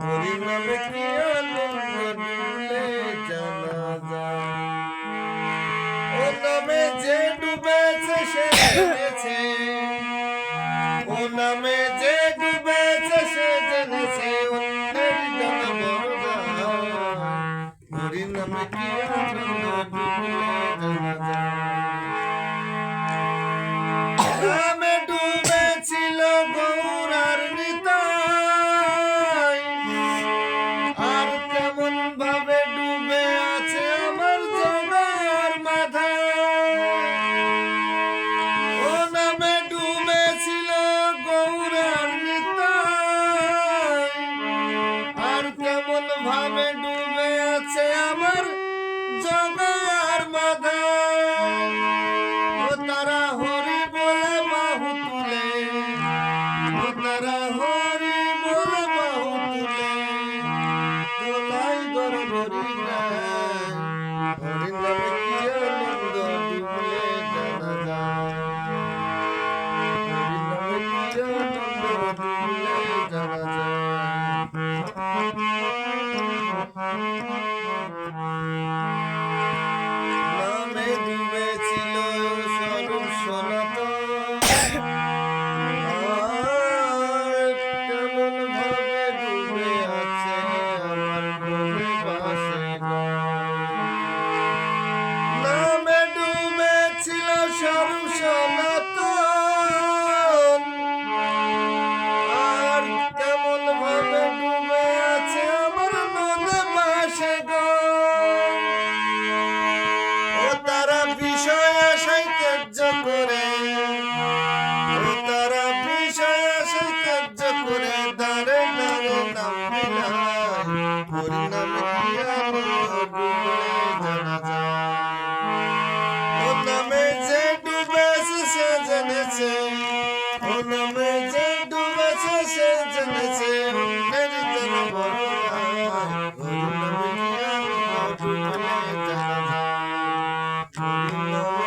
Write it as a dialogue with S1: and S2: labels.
S1: হরি নামে কি আনন্দ ডুবলে জানা যায়। ও নামে যে ডুবেছে সে জেনেছে, ও নামে যে ডুবেছে সে জেনেছে, অন্যের জানা বড় যায়। হরি নামে কি আনন্দ ডুবলে জানা যায়। নামে ডুবেছিল গৌরার নিতাই, আর কেমন ভাবে ডুবে আছে আমার জগার মাথায়। ও নামে ডুবেছিল গৌরার নিতাই, আর কেমন ভাবে ডুবে আছে আমার জগার মাথায়। ও তারা হরি বলে বাহু তুলে, ও তারা হরি বলে বাহু তুলে, দোলাই গর হরি নাই। হরি নামে কি আনন্দ ডুবলে জানা যায়। হরি নামে কি আনন্দ ডুবলে জানা যায়। নামে ডুবেছিল স্বরূপ সনাতন, আর কেমন ভাবে ডুবে আছে আমার ডুবে বাসে নামে ডুবেছিল স্বরূপ সনাতন, আর কেমন ভাবে ডুবে আছে আমার নদে বাসে ও তারা বিষয় আশায় ত্যায্য করে, ও তারা বিষয় আশায় ত্যায্য করে দাঁড়ে দাঁড়ে নাম বিলায়। হরি নামে কি আনন্দ ডুবলে জানা যায়। ও নামে যে ডুবেছে সে জেনেছে, ও নামে যে ডুবেছে সে জেনেছে, অন্যের জানা বড় হয়। হরি নামে কি আনন্দ ডুবলে জানা যায়। হরি নামে